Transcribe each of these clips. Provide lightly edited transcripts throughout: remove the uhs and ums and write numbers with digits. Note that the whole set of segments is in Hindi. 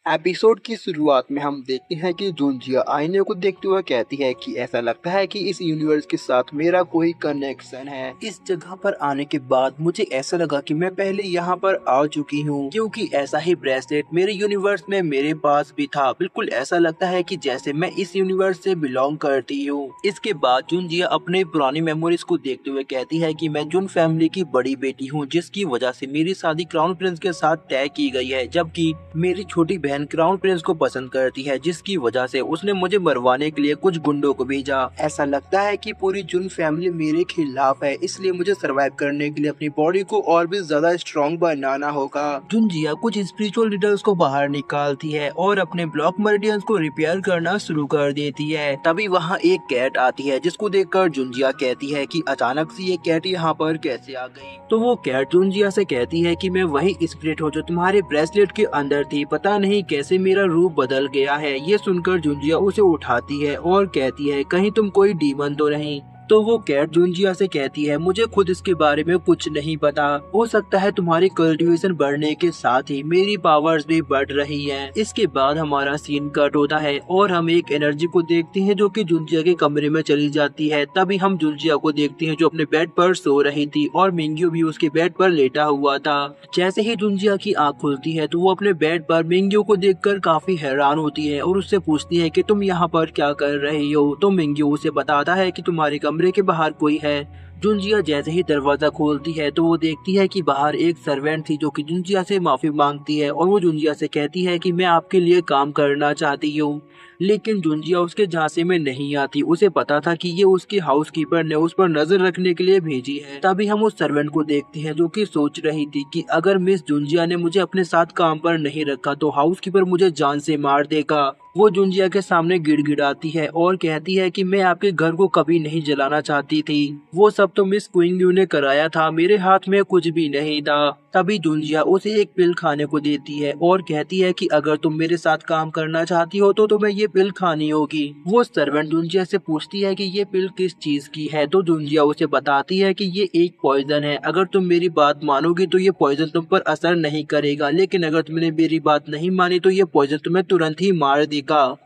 एपिसोड की शुरुआत में हम देखते हैं कि जुंजिया आईने को देखते हुए कहती है कि ऐसा लगता है कि इस यूनिवर्स के साथ मेरा कोई कनेक्शन है। इस जगह पर आने के बाद मुझे ऐसा लगा कि मैं पहले यहाँ पर आ चुकी हूँ, क्योंकि ऐसा ही ब्रेसलेट मेरे यूनिवर्स में मेरे पास भी था। बिल्कुल ऐसा लगता है कि जैसे मैं इस यूनिवर्स से बिलोंग करती हूँ। इसके बाद जुंजिया अपने पुरानी मेमोरीज को देखते हुए कहती है कि मैं जुन फैमिली की बड़ी बेटी हूँ, जिसकी वजह से मेरी शादी क्राउन प्रिंस के साथ तय की गई है, जबकि मेरी छोटी बहन क्राउन प्रिंस को पसंद करती है, जिसकी वजह से उसने मुझे मरवाने के लिए कुछ गुंडों को भेजा। ऐसा लगता है कि पूरी जुन फैमिली मेरे खिलाफ है, इसलिए मुझे सरवाइव करने के लिए अपनी बॉडी को और भी ज्यादा स्ट्रॉन्ग बनाना होगा। जुंजिया कुछ स्पिरिचुअल लीडर्स को बाहर निकालती है और अपने ब्लॉक मर्डियंस को रिपेयर करना शुरू कर देती है। तभी वहाँ एक कैट आती है, जिसको देखकर जुंजिया कहती है कि अचानक से ये कैट यहाँ पर कैसे आ गई। तो वो कैट जुंजिया से कहती है कि मैं वही स्पिरिट हूँ जो तुम्हारे ब्रेसलेट के अंदर थी, पता नहीं कैसे मेरा रूप बदल गया है। ये सुनकर जुंजिया उसे उठाती है और कहती है कहीं तुम कोई डीमन तो नहीं। तो वो कैट जुंजिया से कहती है मुझे खुद इसके बारे में कुछ नहीं पता, हो सकता है तुम्हारी कल्टीवेशन बढ़ने के साथ ही मेरी पावर्स भी बढ़ रही हैं। इसके बाद हमारा सीन कट होता है और हम एक एनर्जी को देखते हैं जो कि जुंजिया के कमरे में चली जाती है। तभी हम जुंजिया को देखते हैं जो अपने बेड पर सो रही थी और मिंग्यू भी उसके बेड पर लेटा हुआ था। जैसे ही जुंजिया की आँख खुलती है तो वो अपने बेड पर मिंग्यू को देखकर काफी हैरान होती है और उससे पूछती है कि तुम यहाँ पर क्या कर रही हो। तो मिंग्यू उसे बताता है कि तुम्हारे कमरे के बाहर कोई है। जुंजिया जैसे ही दरवाजा खोलती है तो वो देखती है कि बाहर एक सर्वेंट थी जो कि जुंजिया से माफी मांगती है और वो जुंजिया से कहती है कि मैं आपके लिए काम करना चाहती हूँ। लेकिन जुंजिया उसके झांसे में नहीं आती। उसे पता था कि ये उसकी हाउसकीपर ने उस पर नजर रखने के लिए भेजी है। तभी हम उस सर्वेंट को देखते हैं जो कि सोच रही थी कि अगर मिस जुंजिया ने मुझे अपने साथ काम पर नहीं रखा तो हाउसकीपर मुझे जान से मार देगा। वो जुंजिया के सामने गिड़गिड़ाती है और कहती है कि मैं आपके घर को कभी नहीं जलाना चाहती थी, वो सब तो मिस क्विंगयू ने कराया था, मेरे हाथ में कुछ भी नहीं था। तभी जुंजिया उसे एक पिल खाने को देती है और कहती है कि अगर तुम मेरे साथ काम करना चाहती हो तो तुम्हें ये पिल खानी होगी। वो सर्वेंट जुंजिया से पूछती है कि ये पिल किस चीज की है, तो जुंजिया उसे बताती है कि ये एक पॉइजन है, अगर तुम मेरी बात मानोगी तो ये पॉइजन तुम पर असर नहीं करेगा, लेकिन अगर तुमने मेरी बात नहीं मानी तो ये पॉइजन तुम्हें तुरंत ही मार देगा।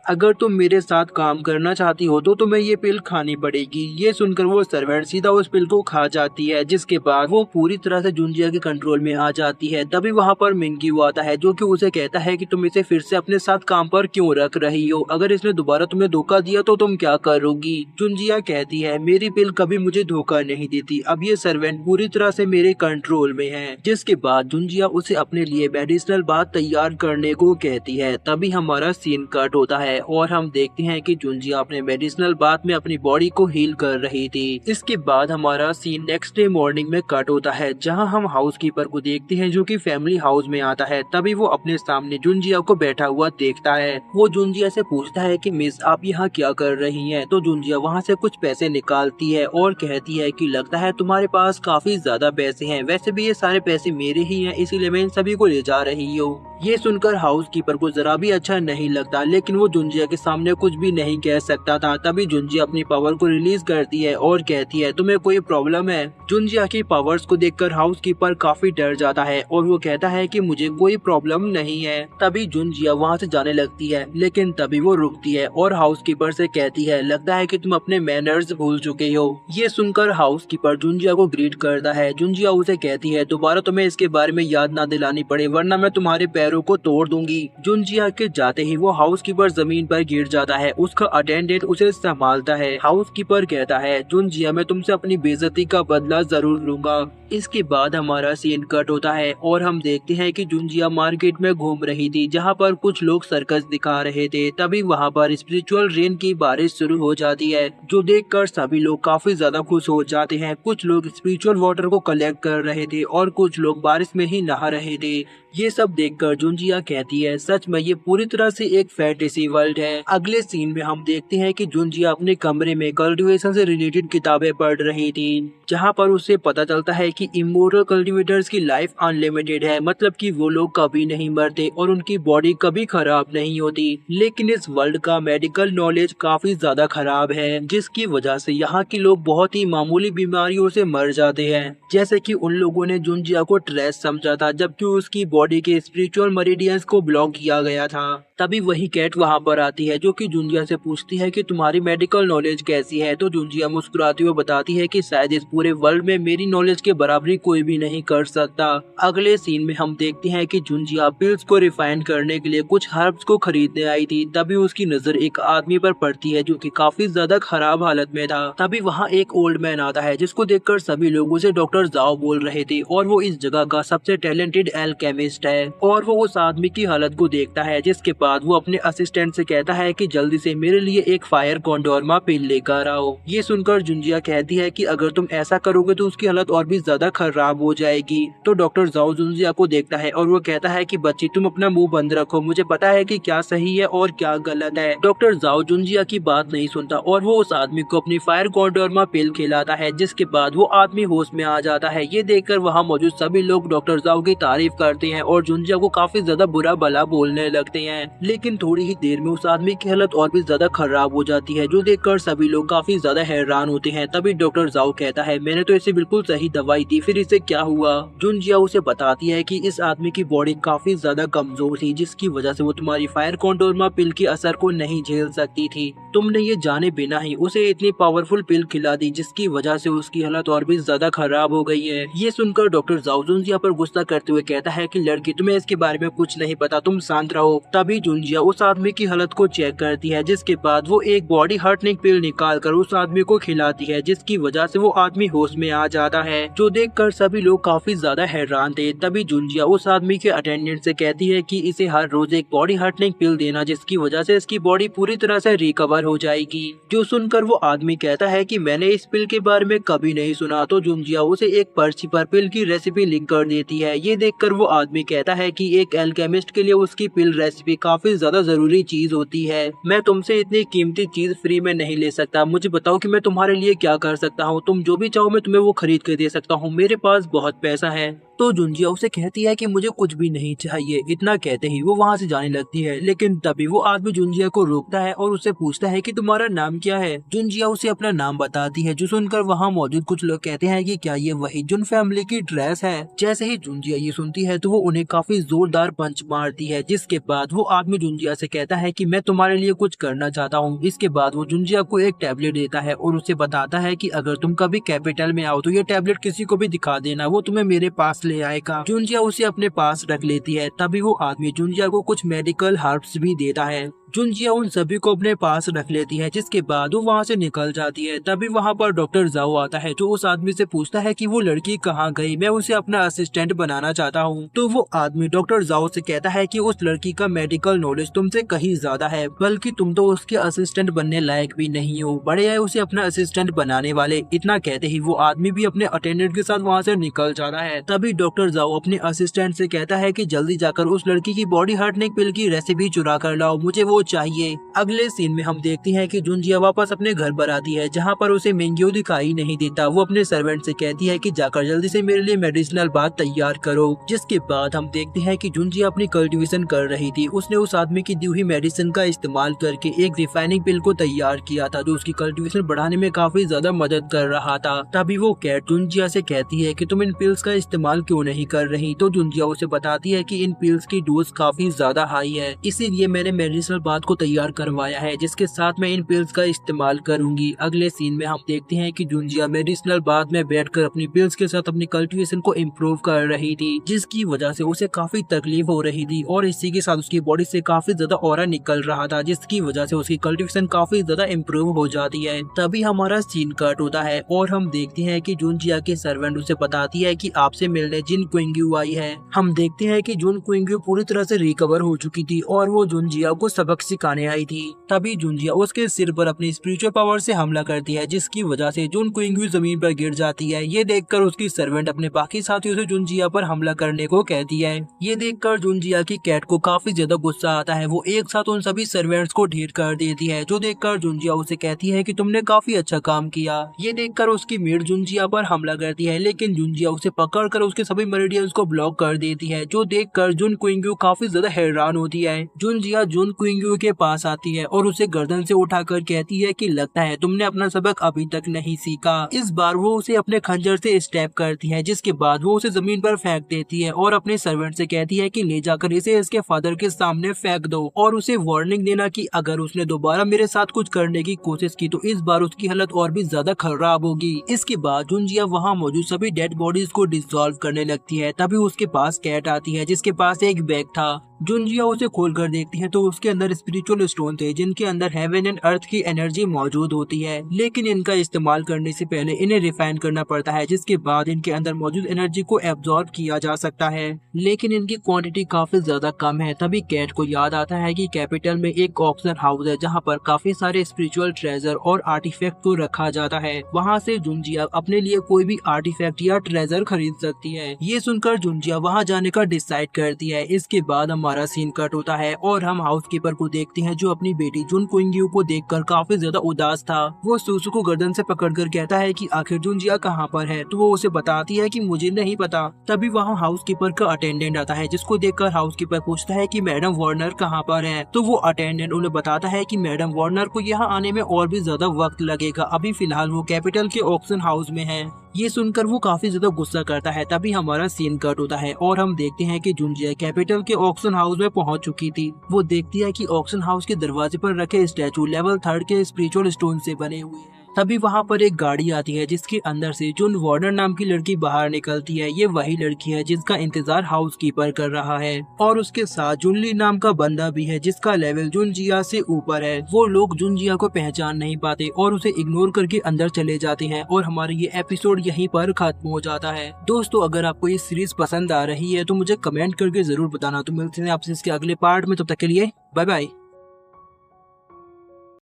अगर तुम मेरे साथ काम करना चाहती हो तो तुम्हें ये पिल खानी पड़ेगी। ये सुनकर वो सर्वेंट सीधा उस पिल को खा जाती है, जिसके बाद वो पूरी तरह से जुंजिया के कंट्रोल में आ जाती है। तभी वहाँ पर मिंग्यू आता है जो कि उसे कहता है कि तुम इसे फिर से अपने साथ काम पर क्यों रख रही हो, अगर इसने दोबारा तुम्हें धोखा दिया तो तुम क्या करोगी। जुंजिया कहती है मेरी पिल कभी मुझे धोखा नहीं देती, अब ये सर्वेंट पूरी तरह से मेरे कंट्रोल में है। जिसके बाद जुंजिया उसे अपने लिए मेडिसिनल बात तैयार करने को कहती है। तभी हमारा सीन कट होता है और हम देखते हैं कि जुंजिया अपने मेडिसिनल बात में अपनी बॉडी को हील कर रही थी। इसके बाद हमारा सीन नेक्स्ट डे मॉर्निंग में कट होता है, जहां हम हाउसकीपर को देखते हैं जो कि फैमिली हाउस में आता है। तभी वो अपने सामने जुंजिया को बैठा हुआ देखता है। वो जुंजिया से पूछता है कि मिस आप यहाँ क्या कर रही हैं। तो जुंजिया वहाँ से कुछ पैसे निकालती है और कहती है कि लगता है तुम्हारे पास काफी ज्यादा पैसे हैं, वैसे भी ये सारे पैसे मेरे ही हैं, इसीलिए मैं इन सभी को ले जा रही हूँ। ये सुनकर हाउसकीपर को जरा भी अच्छा नहीं लगता, लेकिन वो जुंजिया के सामने कुछ भी नहीं कह सकता था। तभी जुंजिया अपनी पावर को रिलीज करती है और कहती है तुम्हें कोई प्रॉब्लम है। जुंजिया की पावर्स को देखकर हाउसकीपर काफी डर जाता है और वो कहता है कि मुझे कोई प्रॉब्लम नहीं है। तभी जुंजिया वहाँ से जाने लगती है, लेकिन तभी वो रुकती है और हाउसकीपर से कहती है लगता है कि तुम अपने मैनर्स भूल चुके हो। ये सुनकर हाउसकीपर जुंजिया को ग्रीट करता है। जुंजिया उसे कहती है दोबारा तुम्हें इसके बारे में याद ना दिलानी पड़े, वरना मैं तुम्हारे पैरों को तोड़ दूंगी। जुंजिया के जाते ही वो हाउसकीपर जमीन पर गिर जाता है। उसका अटेंडेंट उसे संभालता है। हाउसकीपर कहता है जुंजिया मैं तुमसे अपनी बेइज्जती का बदला जरूर लूंगा। इसके बाद हमारा सीन कट होता है और हम देखते हैं कि जुंजिया मार्केट में घूम रही थी, जहाँ पर कुछ लोग सर्कस दिखा रहे थे। तभी वहाँ पर स्पिरिचुअल रेन की बारिश शुरू हो जाती है, जो देखकर सभी लोग काफी ज्यादा खुश हो जाते हैं। कुछ लोग स्पिरिचुअल वाटर को कलेक्ट कर रहे थे और कुछ लोग बारिश में ही नहा रहे थे। ये सब देखकर जुंजिया कहती है सच में ये पूरी तरह से एक फेयरी फैंटेसी वर्ल्ड है। अगले सीन में हम देखते हैं कि जुनजिया अपने कमरे में कल्टीवेशन से रिलेटेड किताबें पढ़ रही थी, जहाँ पर उसे पता चलता है कि इमोरल कल्टीवेटर्स की लाइफ अनलिमिटेड है, मतलब कि वो लोग कभी नहीं मरते और उनकी बॉडी कभी खराब नहीं होती। लेकिन इस वर्ल्ड का मेडिकल नॉलेज काफी ज्यादा खराब है, जिसकी वजह से यहाँ के लोग बहुत ही मामूली बीमारियों से मर जाते हैं। जैसे कि उन लोगों ने जुनजिया को ट्रेस समझा था, जबकि उसकी बॉडी के स्पिरिचुअल मेरिडियंस को ब्लॉक किया गया था। तभी वही कैट वहाँ पर आती है, जो कि जुनजिया से पूछती है कि तुम्हारी मेडिकल नॉलेज कैसी है। तो जुनजिया मुस्कुराती हुई बताती है कि शायद इस पूरे वर्ल्ड में मेरी नॉलेज के बराबरी कोई भी नहीं कर सकता। अगले सीन में हम देखते हैं कि जुनजिया पिल्स को रिफाइन करने के लिए कुछ हर्ब्स को खरीदने आई थी। तभी उसकी नजर एक आदमी पर पड़ती है, जो कि काफी ज्यादा खराब हालत में था। तभी वहाँ एक ओल्ड मैन आता है, जिसको देखकर सभी लोगों से डॉक्टर जाओ बोल रहे थे, और वो इस जगह का सबसे टैलेंटेड एल्केमिस्ट है। और वो उस आदमी की हालत को देखता है, जिसके बाद वो अपने असिस्टेंट से कहता है कि जल्दी से मेरे लिए एक फायर कॉन्डोरमा पिल लेकर आओ। ये सुनकर जुनजिया कहती है कि अगर तुम ऐसा करोगे तो उसकी हालत और भी ज्यादा खराब हो जाएगी। तो डॉक्टर जाओ जुनजिया को देखता है और वो कहता है कि बच्ची तुम अपना मुंह बंद रखो, मुझे पता है कि क्या सही है और क्या गलत है। डॉक्टर जाओ जुनजिया की बात नहीं सुनता और वो उस आदमी को अपनी फायर कॉन्डोरमा पिल खिलाता है, जिसके बाद वो आदमी होश में आ जाता है। ये देखकर वहाँ मौजूद सभी लोग डॉक्टर जाओ की तारीफ करते हैं और जुनजिया को काफी ज्यादा बुरा भला बोलने लगते हैं। लेकिन थोड़ी ही देर में उस आदमी की हालत और भी ज्यादा खराब हो जाती है, जो देखकर सभी लोग काफी ज्यादा हैरान होते हैं। तभी डॉक्टर जाओ कहता है मैंने तो इसे बिल्कुल सही दवाई दी, फिर इसे क्या हुआ। जुनजिया उसे बताती है कि इस आदमी की बॉडी काफी ज्यादा कमजोर थी, जिसकी वजह से वो तुम्हारी फायर कॉन्डोरमा पिल के असर को नहीं झेल सकती थी। तुमने ये जाने बिना ही उसे इतनी पावरफुल पिल खिला दी, जिसकी वजह से उसकी हालत और भी ज्यादा खराब हो गई है। ये सुनकर डॉक्टर जाओ जुनजिया पर गुस्सा करते हुए कहता है कि लड़की तुम्हें इसके बारे में कुछ नहीं पता, तुम शांत रहो। तभी जुनजिया उस आदमी की हालत को चेक करती है, जिसके बाद वो एक बॉडी हार्टनिंग पिल निकाल कर उस आदमी को खिलाती है, जिसकी वजह से वो आदमी होश में आ जाता है, जो देखकर सभी लोग काफी ज्यादा हैरान थे। तभी जुनजिया उस आदमी के अटेंडेंट से कहती है कि इसे हर रोज एक बॉडी हार्टनिंग पिल देना, जिसकी वजह से इसकी बॉडी पूरी तरह से रिकवर हो जाएगी। जो सुनकर वो आदमी कहता है कि मैंने इस पिल के बारे में कभी नहीं सुना। तो जुनजिया उसे एक पर्ची पर पिल की रेसिपी लिख कर देती है। ये देखकर वो आदमी कहता है कि एक एल्केमिस्ट के लिए उसकी पिल रेसिपी काफी ज्यादा जरूरी चीज होती है। मैं तुमसे इतनी कीमती चीज फ्री में नहीं ले सकता, मुझे बताओ कि मैं तुम्हारे लिए क्या कर सकता हूँ। तुम जो भी चाहो मैं तुम्हें वो खरीद कर दे सकता हूँ, मेरे पास बहुत पैसा है। तो जुनजिया उसे कहती है कि मुझे कुछ भी नहीं चाहिए। इतना कहते ही वो वहाँ से जाने लगती है, लेकिन तभी वो आदमी जुनजिया को रोकता है और उससे पूछता है कि तुम्हारा नाम क्या है। जुनजिया उसे अपना नाम बताती है, जो सुनकर वहाँ मौजूद कुछ लोग कहते हैं कि क्या ये वही जुन फैमिली की ड्रेस है। जैसे ही जुनजिया ये सुनती है तो वो उन्हें काफी जोरदार पंच मारती है, जिसके बाद वो आदमी जुनजिया से कहता है कि मैं तुम्हारे लिए कुछ करना चाहता हूँ। इसके बाद वो जुनजिया को एक टैबलेट देता है और उसे बताता है कि अगर तुम कभी कैपिटल में आओ तो ये टैबलेट किसी को भी दिखा देना, वो तुम्हें मेरे पास ले आएगा। जुनजिया उसे अपने पास रख लेती है। तभी वो आदमी जुनजिया को कुछ मेडिकल हर्ब्स भी देता है। जुनजिया उन सभी को अपने पास रख लेती है, जिसके बाद वो वहाँ से निकल जाती है। तभी वहाँ पर डॉक्टर जाओ आता है, जो उस आदमी से पूछता है कि वो लड़की कहाँ गई, मैं उसे अपना असिस्टेंट बनाना चाहता हूँ। तो वो आदमी डॉक्टर जाओ से कहता है कि उस लड़की का मेडिकल नॉलेज तुमसे कहीं ज्यादा है, बल्कि तुम तो उसके असिस्टेंट बनने लायक भी नहीं हो, बड़े है उसे अपना असिस्टेंट बनाने वाले। इतना कहते ही वो आदमी भी अपने अटेंडेंट के साथ वहाँ से निकल जाता है। तभी डॉक्टर जाओ अपने असिस्टेंट से कहता है कि जल्दी जाकर उस लड़की की बॉडी हार्टनिंग पिल की रेसिपी चुरा कर लाओ, मुझे वो चाहिए। अगले सीन में हम देखते हैं कि जुनजिया वापस अपने घर पर आती है, जहाँ पर उसे मिंग्यू दिखाई नहीं देता। वो अपने सर्वेंट से कहती है कि जाकर जल्दी से मेरे लिए मेडिसिनल बात तैयार करो। जिसके बाद हम देखते हैं कि जुनजिया अपनी कल्टीवेशन कर रही थी। उसने उस आदमी की दी हुई मेडिसिन का इस्तेमाल करके एक रिफाइनिंग पिल को तैयार किया था, जो उसकी कल्टीवेशन बढ़ाने में काफी ज्यादा मदद कर रहा था। तभी वो कैट जुनजिया से कहती है कि तुम इन पिल्स का इस्तेमाल क्यों नहीं कर रही। तो जुनजिया उसे बताती है कि इन पिल्स की डोज काफी ज्यादा हाई है, इसीलिए मैंने मेडिसिनल बात को तैयार करवाया है, जिसके साथ मैं इन पिल्स का इस्तेमाल करूंगी। अगले सीन में हम देखते हैं कि जुनजिया मेडिसिनल बात में बैठकर अपनी पिल्स के साथ अपनी कल्टीवेशन को इम्प्रूव कर रही थी, जिसकी वजह से उसे काफी तकलीफ हो रही थी और इसी के साथ उसकी बॉडी से काफी ज्यादा ऑरा निकल रहा था, जिसकी वजह से उसकी कल्टीवेशन काफी ज्यादा इम्प्रूव हो जाती है। तभी हमारा सीन कट होता है और हम देखते हैं कि जुनजिया की सर्वेंट उसे बताती है कि आपसे मिलने जिन क्विंग्यू आई है। हम देखते हैं कि जुन क्विंग्यू पूरी तरह से रिकवर हो चुकी थी और वो जुनजिया को सबक सबक सिखाने आई थी। तभी जुनजिया उसके सिर पर अपनी स्पिरिचुअल पावर से हमला करती है, जिसकी वजह से जुन कुइंगयू जमीन पर गिर जाती है। ये देखकर उसकी सर्वेंट अपने बाकी साथियों से जुनजिया पर हमला करने को कहती है। ये देखकर जुनजिया की कैट को काफी ज्यादा गुस्सा आता है। वो एक साथ उन सभी सर्वेंट्स को ढेर कर देती है, जो देखकर जुनजिया उसे कहती है कि तुमने काफी अच्छा काम किया। ये देखकर उसकी मेड जुनजिया पर हमला करती है, लेकिन जुनजिया उसे पकड़कर उसके सभी मेरिडियंस को ब्लॉक कर देती है, जो देखकर जुन कुइंगयू काफी ज्यादा हैरान होती है। जुनजिया जुन कुइंगयू के पास आती है और उसे गर्दन से उठाकर कहती है कि लगता है तुमने अपना सबक अभी तक नहीं सीखा। इस बार वो उसे अपने खंजर से स्टैब करती है, जिसके बाद वो उसे जमीन पर फेंक देती है और अपने सर्वेंट से कहती है कि ले जाकर इसे इसके फादर के सामने फेंक दो और उसे वार्निंग देना कि अगर उसने दोबारा मेरे साथ कुछ करने की कोशिश की तो इस बार उसकी हालत और भी ज्यादा खराब होगी। इसके बाद जुनजिया वहाँ मौजूद सभी डेड बॉडीज को डिसॉल्व करने लगती है। तभी उसके पास कैट आती है, जिसके पास एक बैग था। जुनजिया उसे खोलकर देखती है तो उसके अंदर स्पिरिचुअल स्टोन थे, जिनके अंदर हेवन एंड अर्थ की एनर्जी मौजूद होती है, लेकिन इनका इस्तेमाल करने से पहले इन्हें रिफाइन करना पड़ता है, जिसके बाद इनके अंदर मौजूद एनर्जी को एब्जॉर्ब किया जा सकता है, लेकिन इनकी क्वांटिटी काफी ज्यादा कम है। तभी कैट को याद आता है कि कैपिटल में एक ऑक्शन हाउस है, जहाँ पर काफी सारे स्पिरिचुअल ट्रेजर और आर्टिफैक्ट को रखा जाता है। वहाँ से जुनजिया अपने लिए कोई भी आर्टिफैक्ट या ट्रेजर खरीद सकती है। ये सुनकर जुनजिया वहाँ जाने का डिसाइड करती है। इसके बाद हमारा सीन कट होता है और हम हाउसकीपर को देखते हैं, जो अपनी बेटी जुन कुइंगयू को देखकर काफी ज्यादा उदास था। वो सुसु को गर्दन से पकड़कर कहता है कि आखिर जुनजिया कहाँ पर है, तो वो उसे बताती है कि मुझे नहीं पता। तभी वहाँ हाउसकीपर का अटेंडेंट आता है, जिसको देखकर हाउसकीपर पूछता है कि मैडम वार्नर कहाँ पर है। तो वो अटेंडेंट उन्हें बताता है कि मैडम वार्नर को यहाँ आने में और भी ज्यादा वक्त लगेगा, अभी फिलहाल वो कैपिटल के ऑक्शन हाउस में है। ये सुनकर वो काफी ज्यादा गुस्सा करता है। तभी हमारा सीन कट होता है और हम देखते हैं कि जुनजिया कैपिटल के ऑक्शन हाउस में पहुंच चुकी थी। वो देखती है कि ऑक्शन हाउस के दरवाजे पर रखे स्टैचू लेवल 3 के स्पिरिचुअल स्टोन से बने हुए हैं। तभी वहाँ पर एक गाड़ी आती है, जिसके अंदर से जुन वार्नर नाम की लड़की बाहर निकलती है। ये वही लड़की है जिसका इंतजार हाउसकीपर कर रहा है, और उसके साथ जुनली नाम का बंदा भी है, जिसका लेवल जुनजिया से ऊपर है। वो लोग जुनजिया को पहचान नहीं पाते और उसे इग्नोर करके अंदर चले जाते हैं, और हमारा ये एपिसोड यहीं पर खत्म हो जाता है। दोस्तों, अगर आपको ये सीरीज पसंद आ रही है तो मुझे कमेंट करके जरूर बताना। तो मिलते हैं आपसे इसके अगले पार्ट में, तब तक के लिए बाय बाय।